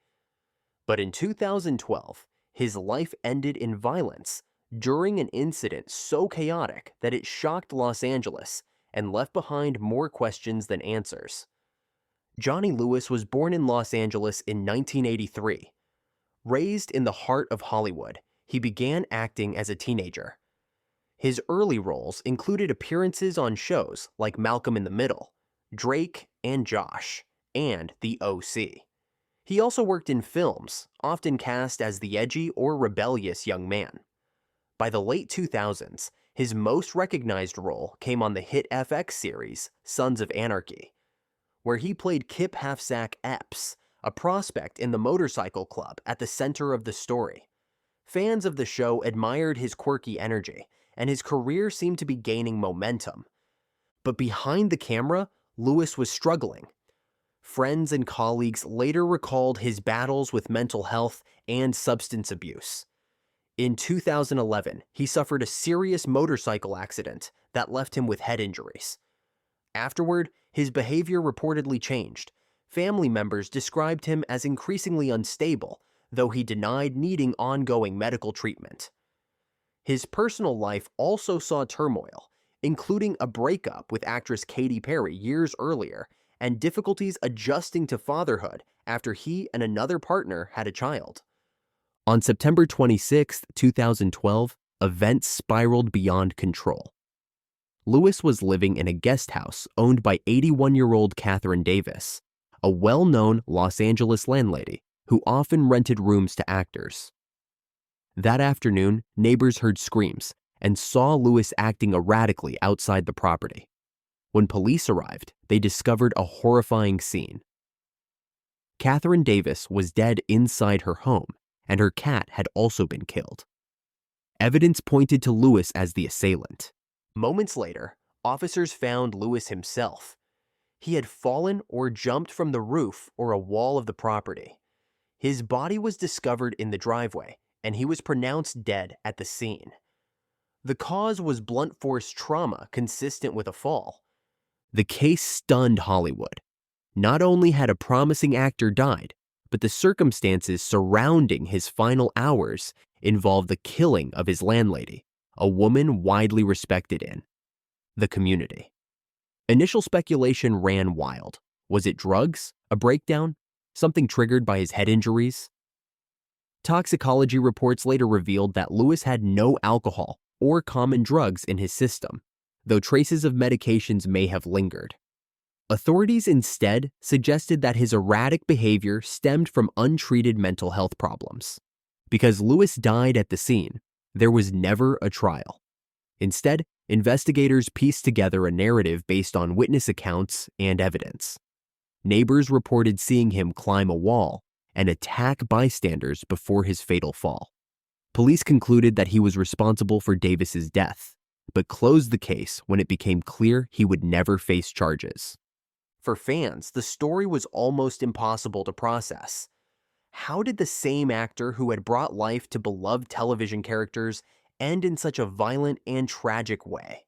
But in 2012, his life ended in violence during an incident so chaotic that it shocked Los Angeles and left behind more questions than answers. Johnny Lewis was born in Los Angeles in 1983. Raised in the heart of Hollywood, he began acting as a teenager. His early roles included appearances on shows like Malcolm in the Middle, Drake and Josh, and The O.C. He also worked in films, often cast as the edgy or rebellious young man. By the late 2000s, his most recognized role came on the hit FX series Sons of Anarchy, where he played Kip Halfsack Epps, a prospect in the motorcycle club at the center of the story. Fans of the show admired his quirky energy, and his career seemed to be gaining momentum. But behind the camera, Lewis was struggling. Friends and colleagues later recalled his battles with mental health and substance abuse. In 2011, he suffered a serious motorcycle accident that left him with head injuries. Afterward, his behavior reportedly changed. Family members described him as increasingly unstable, though he denied needing ongoing medical treatment. His personal life also saw turmoil, including a breakup with actress Katy Perry years earlier and difficulties adjusting to fatherhood after he and another partner had a child. On September 26, 2012, events spiraled beyond control. Lewis was living in a guest house owned by 81-year-old Catherine Davis, a well-known Los Angeles landlady who often rented rooms to actors. That afternoon, neighbors heard screams and saw Lewis acting erratically outside the property. When police arrived, they discovered a horrifying scene. Catherine Davis was dead inside her home, and her cat had also been killed. Evidence pointed to Lewis as the assailant. Moments later, officers found Lewis himself. He had fallen or jumped from the roof or a wall of the property. His body was discovered in the driveway, and he was pronounced dead at the scene. The cause was blunt force trauma consistent with a fall. The case stunned Hollywood. Not only had a promising actor died, but the circumstances surrounding his final hours involved the killing of his landlady, a woman widely respected in the community. Initial speculation ran wild. Was it drugs? A breakdown? Something triggered by his head injuries? Toxicology reports later revealed that Lewis had no alcohol or common drugs in his system, though traces of medications may have lingered. Authorities instead suggested that his erratic behavior stemmed from untreated mental health problems. Because Lewis died at the scene, there was never a trial. Instead, investigators pieced together a narrative based on witness accounts and evidence. Neighbors reported seeing him climb a wall and attack bystanders before his fatal fall. Police concluded that he was responsible for Davis's death, but closed the case when it became clear he would never face charges. For fans, the story was almost impossible to process. How did the same actor who had brought life to beloved television characters end in such a violent and tragic way?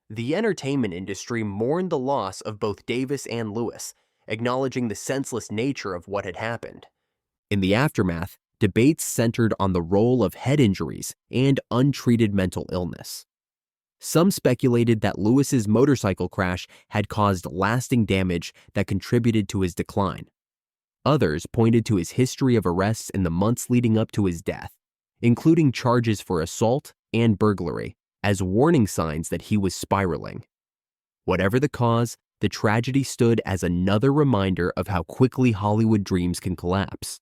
The entertainment industry mourned the loss of both Davis and Lewis, acknowledging the senseless nature of what had happened. In the aftermath, debates centered on the role of head injuries and untreated mental illness. Some speculated that Lewis's motorcycle crash had caused lasting damage that contributed to his decline. Others pointed to his history of arrests in the months leading up to his death, including charges for assault and burglary, as warning signs that he was spiraling. Whatever the cause, the tragedy stood as another reminder of how quickly Hollywood dreams can collapse.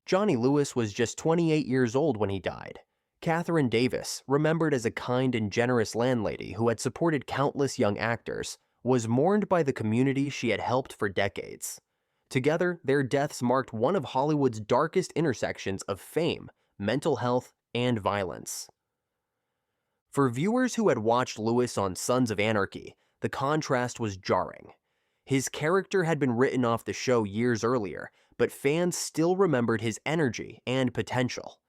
Johnny Lewis was just 28 years old when he died. Catherine Davis, remembered as a kind and generous landlady who had supported countless young actors, was mourned by the community she had helped for decades. Together, their deaths marked one of Hollywood's darkest intersections of fame, mental health, and violence. For viewers who had watched Lewis on Sons of Anarchy, the contrast was jarring. His character had been written off the show years earlier, but fans still remembered his energy and potential.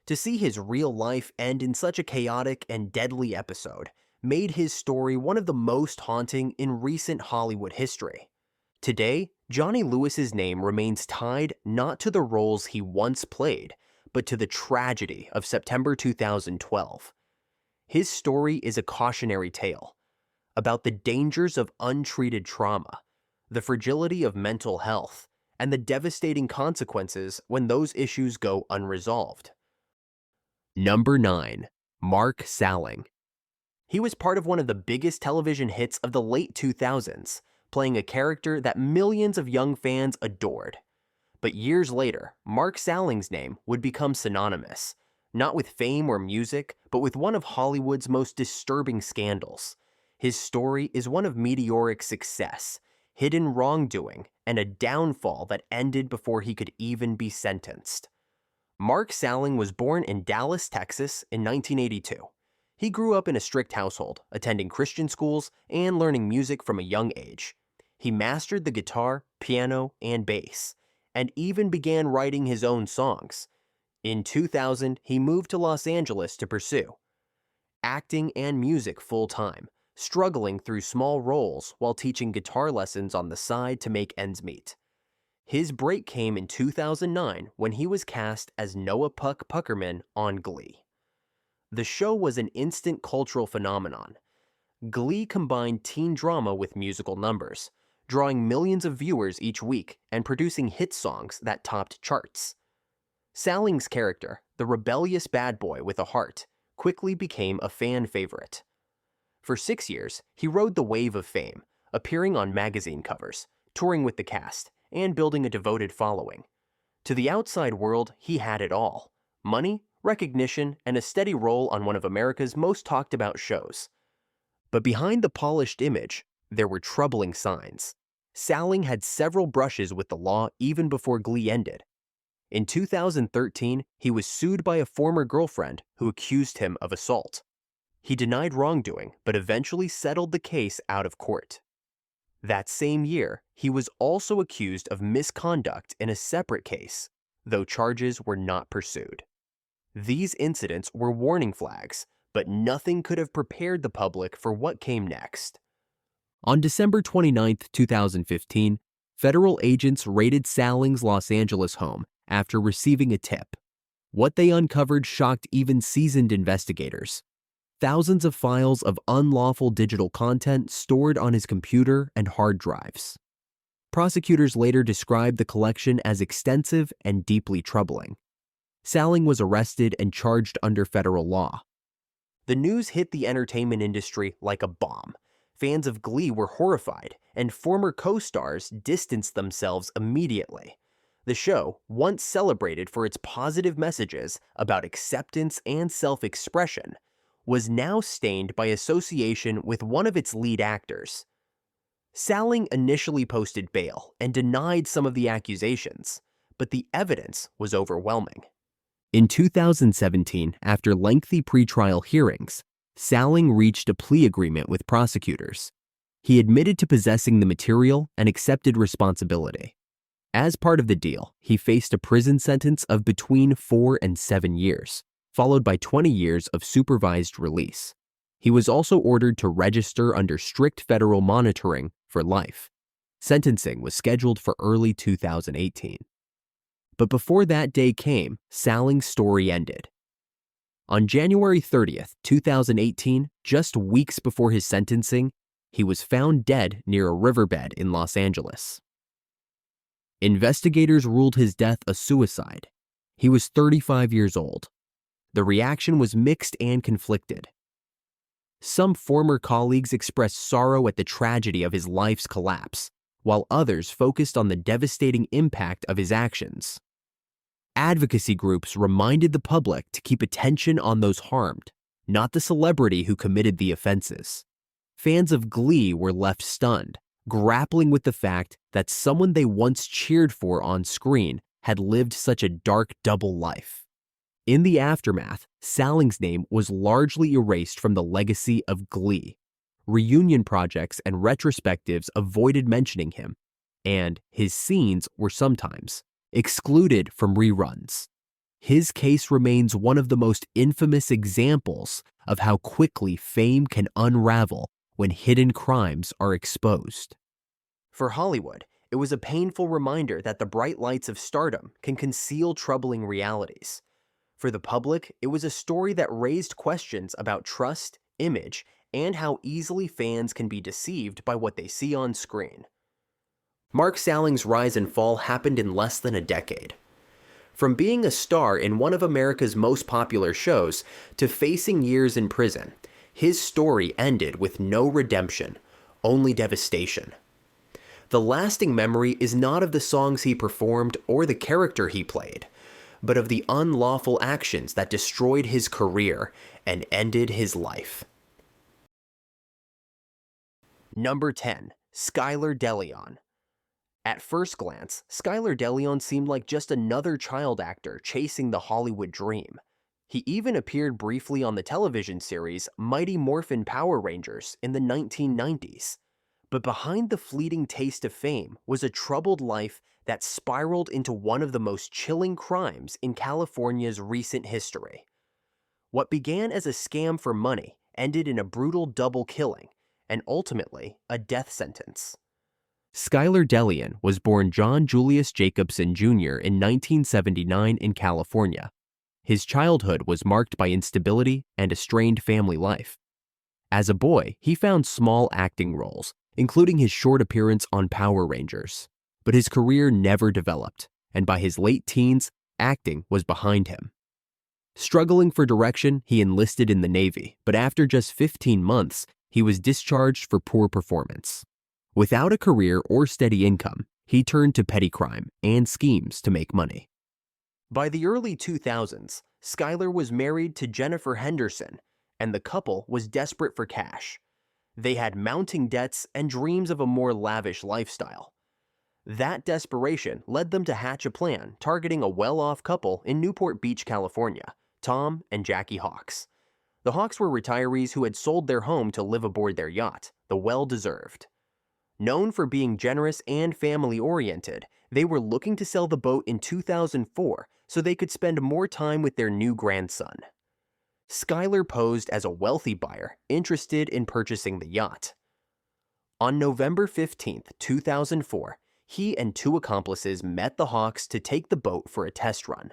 To see his real life end in such a chaotic and deadly episode made his story one of the most haunting in recent Hollywood history. Today, Johnny Lewis's name remains tied not to the roles he once played, but to the tragedy of September 2012. His story is a cautionary tale about the dangers of untreated trauma, the fragility of mental health, and the devastating consequences when those issues go unresolved. Number 9. Mark Salling. He was part of one of the biggest television hits of the late 2000s, playing a character that millions of young fans adored. But years later, Mark Salling's name would become synonymous, not with fame or music, but with one of Hollywood's most disturbing scandals. His story is one of meteoric success, hidden wrongdoing, and a downfall that ended before he could even be sentenced. Mark Salling was born in Dallas, Texas in 1982. He grew up in a strict household, attending Christian schools and learning music from a young age. He mastered the guitar, piano, and bass, and even began writing his own songs. In 2000, he moved to Los Angeles to pursue acting and music full-time, struggling through small roles while teaching guitar lessons on the side to make ends meet. His break came in 2009 when he was cast as Noah Puck Puckerman on Glee. The show was an instant cultural phenomenon. Glee combined teen drama with musical numbers, drawing millions of viewers each week and producing hit songs that topped charts. Salling's character, the rebellious bad boy with a heart, quickly became a fan favorite. For 6 years, he rode the wave of fame, appearing on magazine covers, touring with the cast, and building a devoted following. To the outside world, he had it all: money, recognition, and a steady role on one of America's most talked about shows. But behind the polished image, there were troubling signs. Salling had several brushes with the law even before Glee ended. In 2013, he was sued by a former girlfriend who accused him of assault. He denied wrongdoing, but eventually settled the case out of court. That same year, he was also accused of misconduct in a separate case, though charges were not pursued. These incidents were warning flags, but nothing could have prepared the public for what came next. On December 29, 2015, federal agents raided Salling's Los Angeles home after receiving a tip. What they uncovered shocked even seasoned investigators. Thousands of files of unlawful digital content stored on his computer and hard drives. Prosecutors later described the collection as extensive and deeply troubling. Salling was arrested and charged under federal law. The news hit the entertainment industry like a bomb. Fans of Glee were horrified, and former co-stars distanced themselves immediately. The show, once celebrated for its positive messages about acceptance and self-expression, was now stained by association with one of its lead actors. Salling initially posted bail and denied some of the accusations, but the evidence was overwhelming. In 2017, after lengthy pretrial hearings, Salling reached a plea agreement with prosecutors. He admitted to possessing the material and accepted responsibility. As part of the deal, he faced a prison sentence of between 4 and 7 years, followed by 20 years of supervised release. He was also ordered to register under strict federal monitoring for life. Sentencing was scheduled for early 2018. But before that day came, Salling's story ended. On January 30th, 2018, just weeks before his sentencing, he was found dead near a riverbed in Los Angeles. Investigators ruled his death a suicide. He was 35 years old. The reaction was mixed and conflicted. Some former colleagues expressed sorrow at the tragedy of his life's collapse, while others focused on the devastating impact of his actions. Advocacy groups reminded the public to keep attention on those harmed, not the celebrity who committed the offenses. Fans of Glee were left stunned, grappling with the fact that someone they once cheered for on screen had lived such a dark double life. In the aftermath, Salling's name was largely erased from the legacy of Glee. Reunion projects and retrospectives avoided mentioning him, and his scenes were sometimes excluded from reruns. His case remains one of the most infamous examples of how quickly fame can unravel when hidden crimes are exposed. For Hollywood, it was a painful reminder that the bright lights of stardom can conceal troubling realities. For the public, it was a story that raised questions about trust, image, and how easily fans can be deceived by what they see on screen. Mark Salling's rise and fall happened in less than a decade. From being a star in one of America's most popular shows to facing years in prison, his story ended with no redemption, only devastation. The lasting memory is not of the songs he performed or the character he played, but of the unlawful actions that destroyed his career and ended his life. Number 10. Skylar Deleon. At first glance, Skylar Deleon seemed like just another child actor chasing the Hollywood dream. He even appeared briefly on the television series Mighty Morphin Power Rangers in the 1990s. But behind the fleeting taste of fame was a troubled life that spiraled into one of the most chilling crimes in California's recent history. What began as a scam for money ended in a brutal double killing and ultimately a death sentence. Skylar Deleon was born John Julius Jacobson Jr. in 1979 in California. His childhood was marked by instability and a strained family life. As a boy, he found small acting roles, including his short appearance on Power Rangers. But his career never developed, and by his late teens, acting was behind him. Struggling for direction, he enlisted in the Navy, but after just 15 months, he was discharged for poor performance. Without a career or steady income, he turned to petty crime and schemes to make money. By the early 2000s, Skylar was married to Jennifer Henderson, and the couple was desperate for cash. They had mounting debts and dreams of a more lavish lifestyle. That desperation led them to hatch a plan targeting a well-off couple in Newport Beach, California, Tom and Jackie Hawks. The Hawks were retirees who had sold their home to live aboard their yacht, the Well-Deserved. Known for being generous and family-oriented, they were looking to sell the boat in 2004 so they could spend more time with their new grandson. Skylar posed as a wealthy buyer interested in purchasing the yacht. On November 15, 2004, he and two accomplices met the Hawks to take the boat for a test run.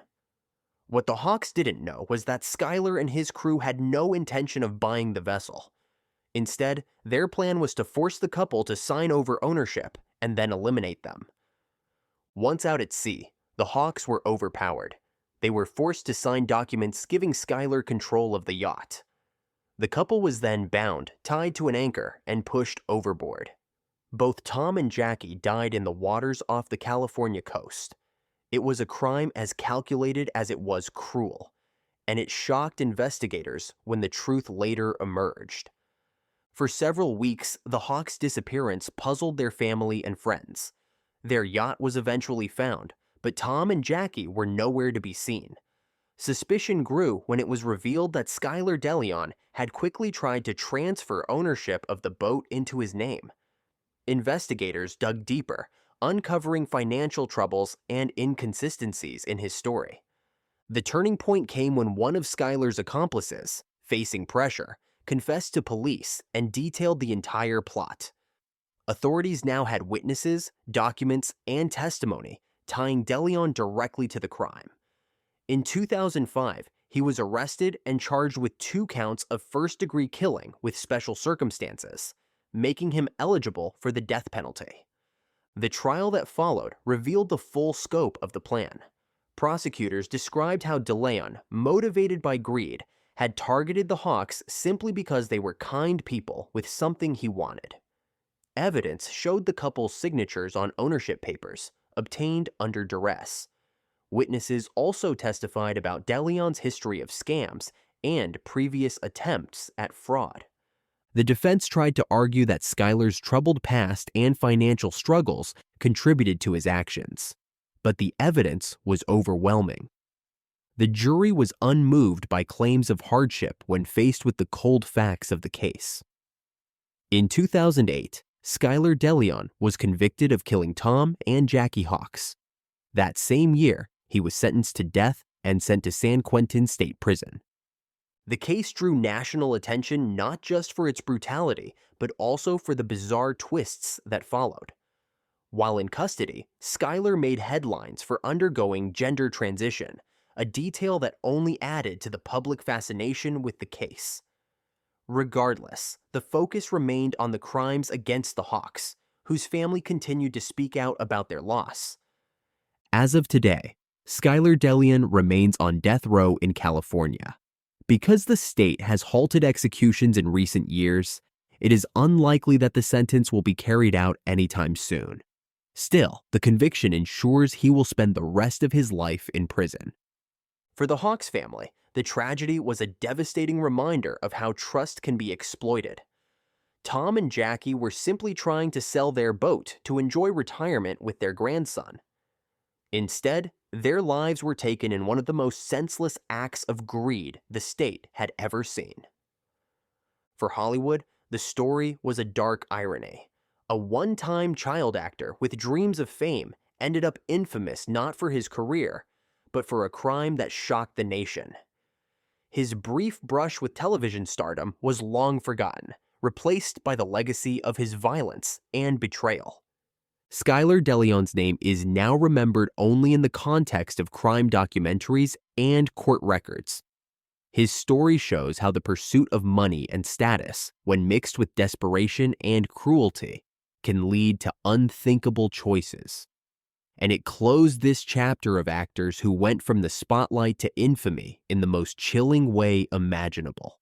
What the Hawks didn't know was that Skylar and his crew had no intention of buying the vessel. Instead, their plan was to force the couple to sign over ownership and then eliminate them. Once out at sea, the Hawks were overpowered. They were forced to sign documents giving Skylar control of the yacht. The couple was then bound, tied to an anchor, and pushed overboard. Both Tom and Jackie died in the waters off the California coast. It was a crime as calculated as it was cruel, and it shocked investigators when the truth later emerged. For several weeks, the Hawks' disappearance puzzled their family and friends. Their yacht was eventually found, but Tom and Jackie were nowhere to be seen. Suspicion grew when it was revealed that Skylar Deleon had quickly tried to transfer ownership of the boat into his name. Investigators dug deeper, uncovering financial troubles and inconsistencies in his story. The turning point came when one of Skylar's accomplices, facing pressure, confessed to police and detailed the entire plot. Authorities now had witnesses, documents, and testimony tying Deleon directly to the crime. In 2005, he was arrested and charged with 2 counts of first-degree killing with special circumstances, making him eligible for the death penalty. The trial that followed revealed the full scope of the plan. Prosecutors described how Deleon, motivated by greed, had targeted the Hawks simply because they were kind people with something he wanted. Evidence showed the couple's signatures on ownership papers, obtained under duress. Witnesses also testified about Deleon's history of scams and previous attempts at fraud. The defense tried to argue that Skylar's troubled past and financial struggles contributed to his actions, but the evidence was overwhelming. The jury was unmoved by claims of hardship when faced with the cold facts of the case. In 2008, Skylar Deleon was convicted of killing Tom and Jackie Hawks. That same year, he was sentenced to death and sent to San Quentin State Prison. The case drew national attention not just for its brutality, but also for the bizarre twists that followed. While in custody, Skylar made headlines for undergoing gender transition, a detail that only added to the public fascination with the case. Regardless, the focus remained on the crimes against the Hawks, whose family continued to speak out about their loss. As of today, Skylar Deleon remains on death row in California. Because the state has halted executions in recent years, it is unlikely that the sentence will be carried out anytime soon. Still, the conviction ensures he will spend the rest of his life in prison. For the Hawks family, the tragedy was a devastating reminder of how trust can be exploited. Tom and Jackie were simply trying to sell their boat to enjoy retirement with their grandson. Instead, their lives were taken in one of the most senseless acts of greed the state had ever seen. For Hollywood, the story was a dark irony. A one-time child actor with dreams of fame ended up infamous not for his career, but for a crime that shocked the nation. His brief brush with television stardom was long forgotten, replaced by the legacy of his violence and betrayal. Skylar Deleon's name is now remembered only in the context of crime documentaries and court records. His story shows how the pursuit of money and status, when mixed with desperation and cruelty, can lead to unthinkable choices. And it closed this chapter of actors who went from the spotlight to infamy in the most chilling way imaginable.